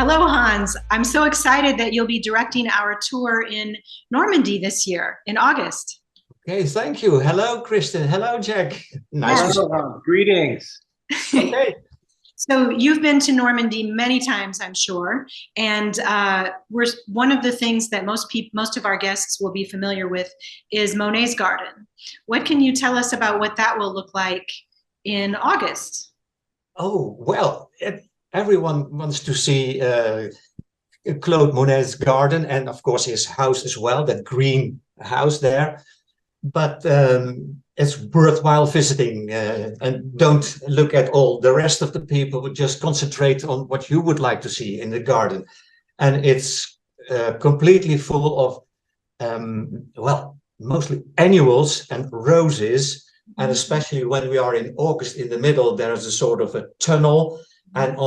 Hello, Hans. I'm so excited that you'll be directing our tour in Normandy this year in August. Okay, thank you. Hello, Kristin. Hello, Jack. Nice to see Yes. you. Greetings. Okay. So you've been to Normandy many times, I'm sure, and we're one of the things that most of our guests will be familiar with is Monet's garden. What can you tell us about what that will look like in August? Oh, well, everyone wants to see Claude Monet's garden and, of course, his house as well, that green house there. But it's worthwhile visiting and don't look at all the rest of the people, but just concentrate on what you would like to see in the garden. And it's completely full of, well, mostly annuals and roses. And especially when we are in August, in the middle, there's a sort of a tunnel. And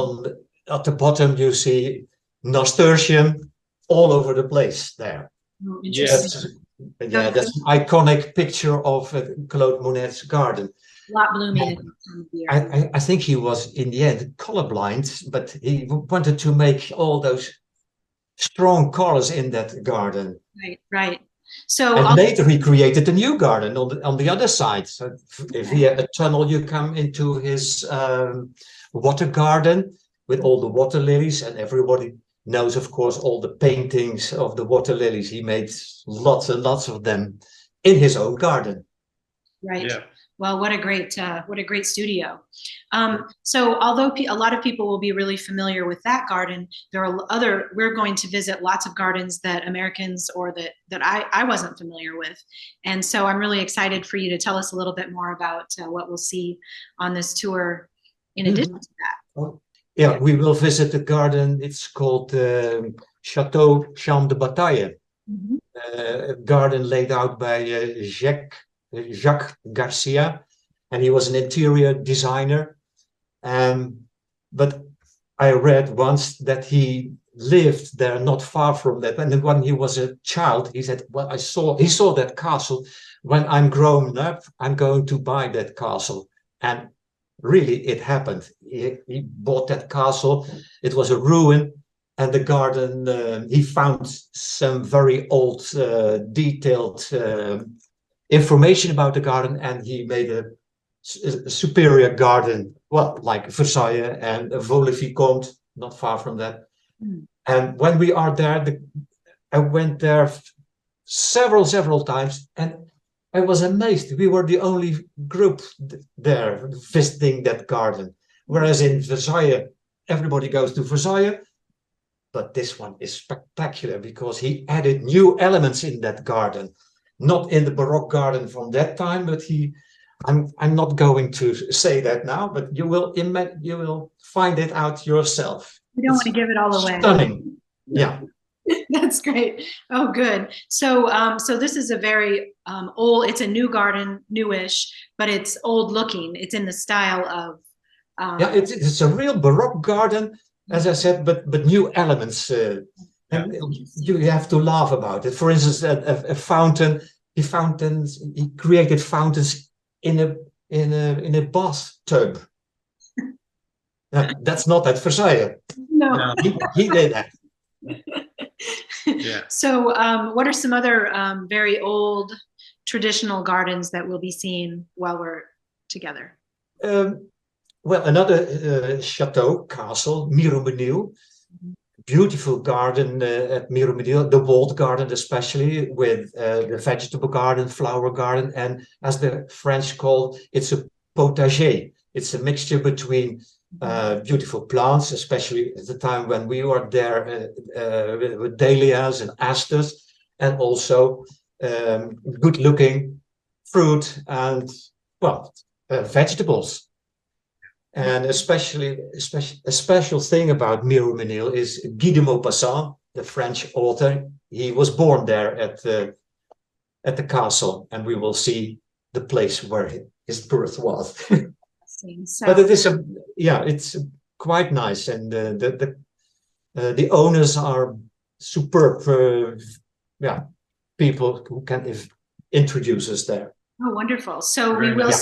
at the bottom, you see nasturtium all over the place there. Oh, Yes. That's an iconic picture of Claude Monet's garden. A lot blooming at this time of year. I think he was, in the end, colorblind, but he wanted to make all those strong colors in that garden. Right, right. So And later he created a new garden on the other side. So via a tunnel, you come into his water garden with all the water lilies, and everybody knows, of course, all the paintings of the water lilies. He made lots and lots of them in his own garden. right. Yeah. Well, what a great studio. So although a lot of people will be really familiar with that garden, there are we're going to visit lots of gardens that Americans or that I wasn't familiar with. And so I'm really excited for you to tell us a little bit more about what we'll see on this tour in addition to that. Oh, yeah, we will visit the garden. It's called Chateau Champ de Bataille, a garden laid out by Jacques Garcia, and he was an interior designer. But I read once that he lived there not far from that. And when he was a child, he said, well, he saw that castle. When I'm grown up, I'm going to buy that castle. And really, it happened. He bought that castle. It was a ruin. And the garden, he found some very old, detailed information about the garden, and he made a superior garden, well, like Versailles and Vaux-le-Vicomte, not far from that. And when we are there, I went there several times, and I was amazed. We were the only group there visiting that garden. Whereas in Versailles, everybody goes to Versailles. But this one is spectacular because he added new elements in that garden. Not in the Baroque garden from that time, but I'm not going to say that now, but you will find it out yourself. We don't want to give it all away. Stunning. Yeah. That's great. Oh, good. So, so this is a very old. It's a new garden, newish, but it's old looking. It's in the style of. Yeah, it's a real Baroque garden, as I said, but new elements. And you have to laugh about it. For instance, a fountain. He created fountains in a bathtub. That's not at Versailles. No. He did that. Yeah. So, what are some other very old traditional gardens that we'll be seeing while we're together? Well, another chateau, castle, Miromesnil. Beautiful garden at Miromesnil, the walled garden especially, with the vegetable garden, flower garden, and as the French call it's a potager. It's a mixture between beautiful plants, especially at the time when we were there, with dahlias and asters, and also good-looking fruit and, well, vegetables. And a special thing about Miromesnil is Guy de Maupassant, the French author. He was born there at the castle, and we will see the place where his birth was. So, but it is it's quite nice, and the owners are superb. People who can introduce us there. oh, wonderful. So we will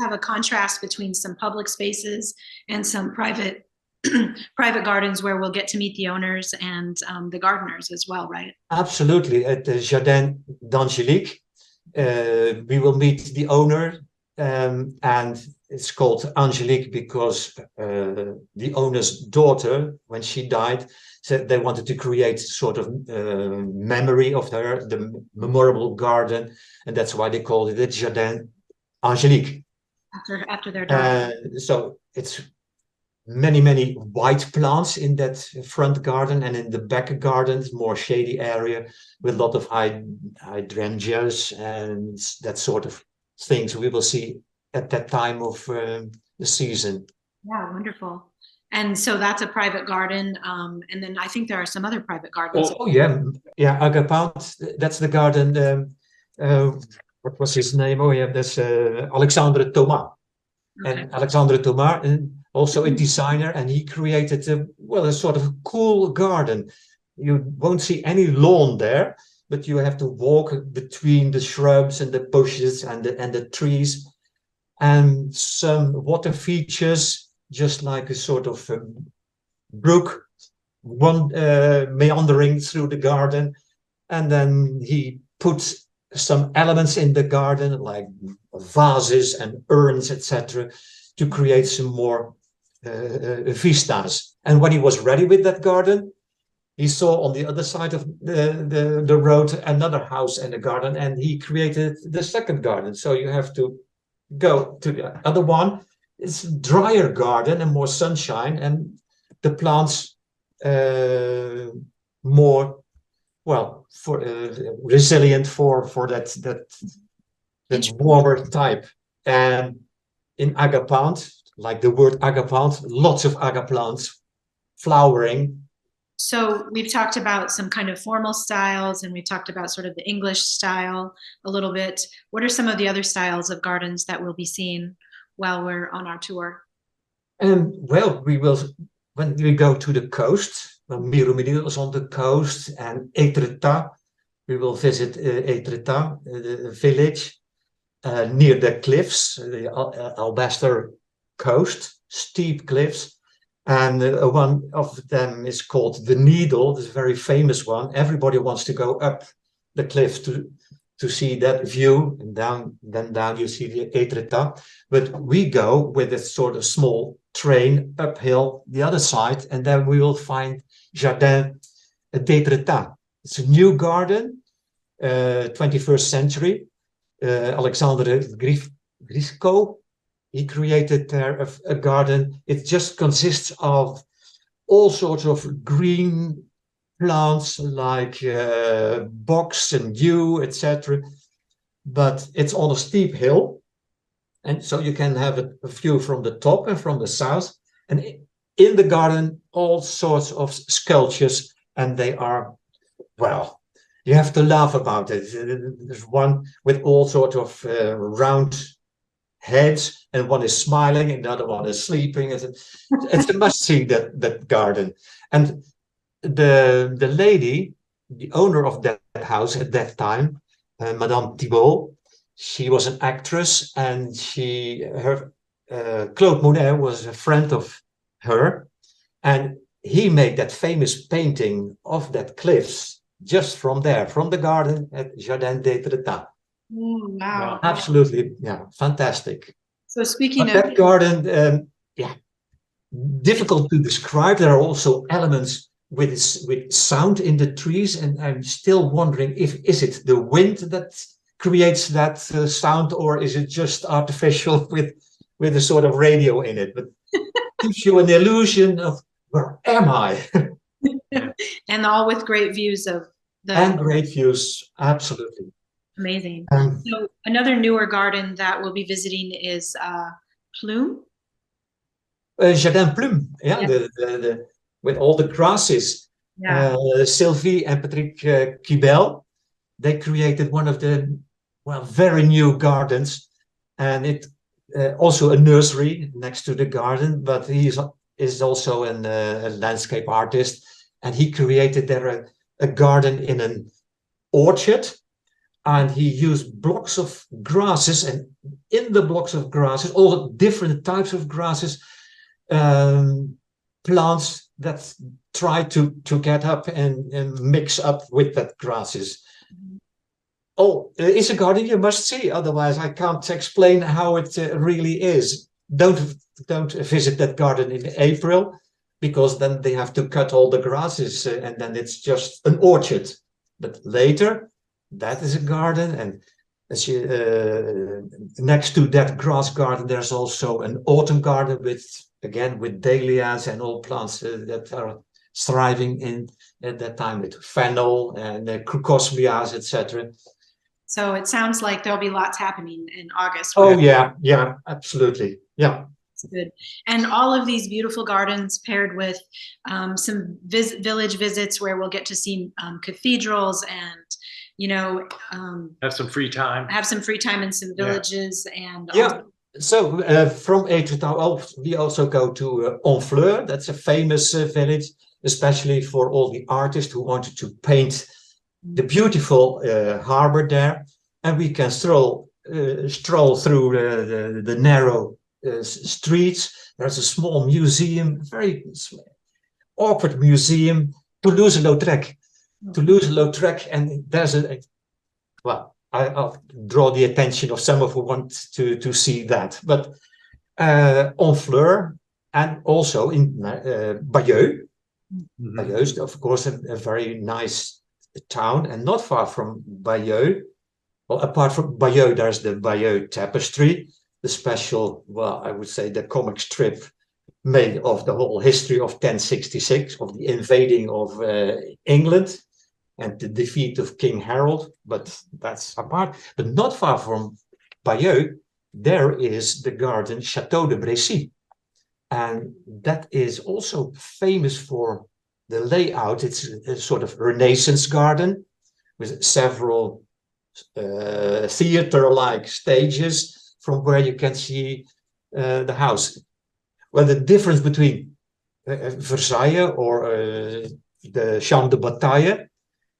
have a contrast between some public spaces and some private private gardens where we'll get to meet the owners and the gardeners as well, right? Absolutely. At the Jardin d'Angélique, we will meet the owner, and it's called Angélique because the owner's daughter, when she died, said they wanted to create sort of memory of her, the memorable garden, and that's why they called it the Jardin Angélique. After their daughter. So it's many white plants in that front garden, and in the back gardens, more shady area with a lot of hydrangeas and that sort of things we will see at that time of the season. Yeah, wonderful. And so that's a private garden. And then I think there are some other private gardens. Oh yeah, Agapound. That's the garden. What was his name? Oh yeah, that's Alexandre Thomas. Okay. And Alexandre Thomas, also a designer, and he created a sort of cool garden. You won't see any lawn there, but you have to walk between the shrubs and the bushes and the trees, and some water features, just like a sort of brook meandering through the garden. And then he puts some elements in the garden, like vases and urns, etc., to create some more vistas. And when he was ready with that garden, he saw on the other side of the road another house and a garden, and he created the second garden. So you have to go to the other one. It's a drier garden and more sunshine, and the plants more resilient for that warmer type. And in Agapound, like the word Agapound, lots of agaplants flowering. So we've talked about some kind of formal styles, and we talked about sort of the English style a little bit. What are some of the other styles of gardens that we'll be seeing while we're on our tour? We will, when we go to the coast, Miromedil is on the coast, and Étretat, we will visit Étretat, the village near the cliffs, the Albaster coast, steep cliffs. And one of them is called the Needle. This is a very famous one. Everybody wants to go up the cliff to see that view, and down you see the Étretat. But we go with a sort of small train uphill the other side, and then we will find Jardin d'Étretat. It's a new garden, 21st century. Alexandre Grisco, he created there a garden. It just consists of all sorts of green plants like box and yew, etc. But it's on a steep hill, and so you can have a view from the top and from the south. And in the garden, all sorts of sculptures, and they are, you have to laugh about it. There's one with all sorts of round heads, and one is smiling and the other one is sleeping. It's a must-see, that garden. And the lady, the owner of that house at that time, Madame Thibault, she was an actress, and Claude Monet was a friend of her, and he made that famous painting of that cliffs just from there, from the garden at Jardin d'Étretat. Wow. Absolutely, fantastic. So speaking of that garden, difficult to describe. There are also elements with sound in the trees, and I'm still wondering is it the wind that creates that sound, or is it just artificial with a sort of radio in it? But gives you an illusion of where am I? And all with great views of and great views, absolutely. Amazing. So another newer garden that we'll be visiting is Plume. Jardin Plume, the with all the grasses. Yeah. Sylvie and Patrick Kibel, they created one of the very new gardens, and it also a nursery next to the garden. But he is also a landscape artist, and he created there a garden in an orchard. And he used blocks of grasses, and in the blocks of grasses, all the different types of grasses, plants that try to get up and mix up with that grasses. Oh, it's a garden you must see. Otherwise, I can't explain how it really is. Don't visit that garden in April, because then they have to cut all the grasses and then it's just an orchard. But later, that is a garden, and as you, next to that grass garden, there's also an autumn garden with dahlias and all plants that are thriving in at that time, with fennel and crocosmias, etc. So it sounds like there'll be lots happening in August. Oh yeah, absolutely, yeah. Good. And all of these beautiful gardens paired with some village visits where we'll get to see cathedrals and, have some free time. Have some free time in some villages. And so from Chateau, we also go to Honfleur. That's a famous village, especially for all the artists who wanted to paint the beautiful harbor there. And we can stroll through the narrow streets. There's a small museum, very awkward museum, Toulouse-Lautrec. Toulouse-Lautrec, and there's I'll draw the attention of some who want to see that. But Honfleur, and also in Bayeux. Bayeux is, of course, a very nice town, and not far from Bayeux. Well, apart from Bayeux, there's the Bayeux Tapestry, the special, I would say, the comic strip made of the whole history of 1066, of the invading of England and the defeat of King Harold. But that's apart. But not far from Bayeux, there is the garden Chateau de Brécy. And that is also famous for the layout. It's a sort of Renaissance garden with several theater-like stages from where you can see the house. Well, the difference between Versailles or the Champ de Bataille,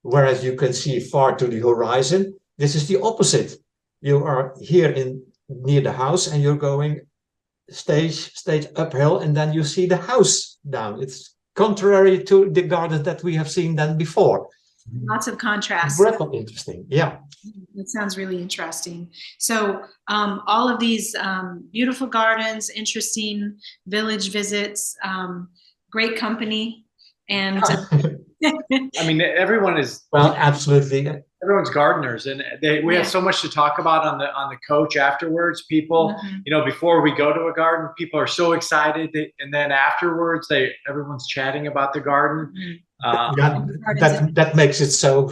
whereas you can see far to the horizon, this is the opposite. You are here near the house and you're going stage uphill, and then you see the house down. It's contrary to the garden that we have seen then before. Lots of contrast. Very interesting, yeah. That sounds really interesting. So all of these beautiful gardens, interesting village visits, great company, and I mean, everyone is absolutely. Everyone's gardeners, and we have so much to talk about on the coach afterwards. People, before we go to a garden, people are so excited, and then afterwards, everyone's chatting about the garden. That makes it so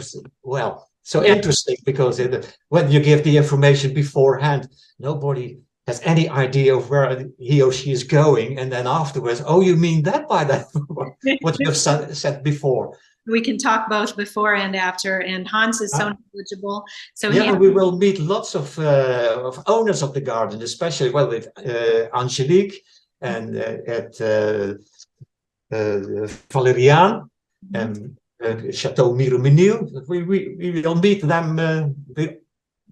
interesting, because when you give the information beforehand, nobody has any idea of where he or she is going, and then afterwards, oh, you mean that by that? What you have said before. We can talk both before and after, and Hans is so knowledgeable. So we will meet lots of owners of the garden, especially with Angelique and at Valerian and Chateau Miromenil. We will meet them.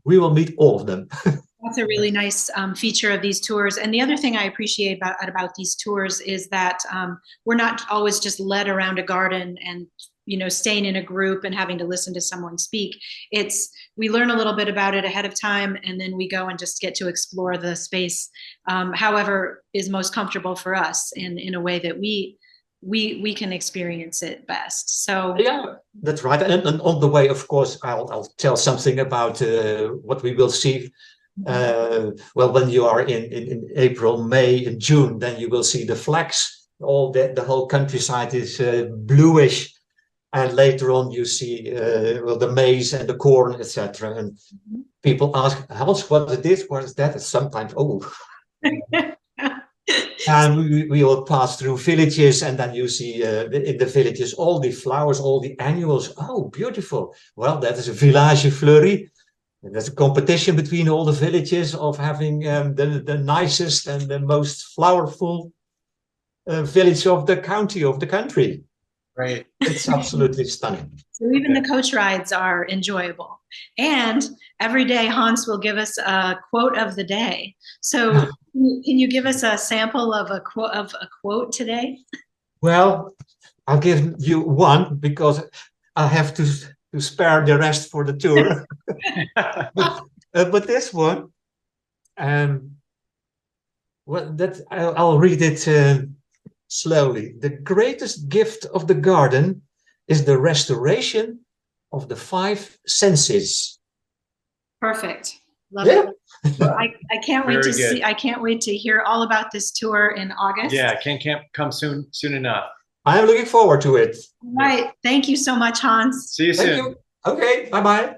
We will meet all of them. That's a really nice feature of these tours. And the other thing I appreciate about these tours is that we're not always just led around a garden and staying in a group and having to listen to someone speak. We learn a little bit about it ahead of time, and then we go and just get to explore the space however is most comfortable for us, and in a way that we can experience it best. So yeah, that's right. And on the way, of course, I'll tell something about what we will see. When you are in April, May, and June, then you will see the flags. The whole countryside is bluish. And later on, you see the maize and the corn, etc. And people ask, Hans, what is this? What is that? And sometimes, and we will pass through villages, and then you see in the villages all the flowers, all the annuals. Oh, beautiful. Well, that is a village fleuri. There's a competition between all the villages of having the nicest and the most flowerful village of the country. Right. It's absolutely stunning. So even the coach rides are enjoyable. And every day Hans will give us a quote of the day. So can you give us a sample of a quote today? Well, I'll give you one because I have to spare the rest for the tour. But this one, well, that I'll read it slowly. The greatest gift of the garden is the restoration of the 5 senses. Perfect. Love Yeah. it. I can't wait Very to good. see. I can't wait to hear all about this tour in August. Yeah, can't come soon enough. I'm looking forward to it. All right. Thank you so much, Hans. See you Thank soon. you. Okay, bye-bye.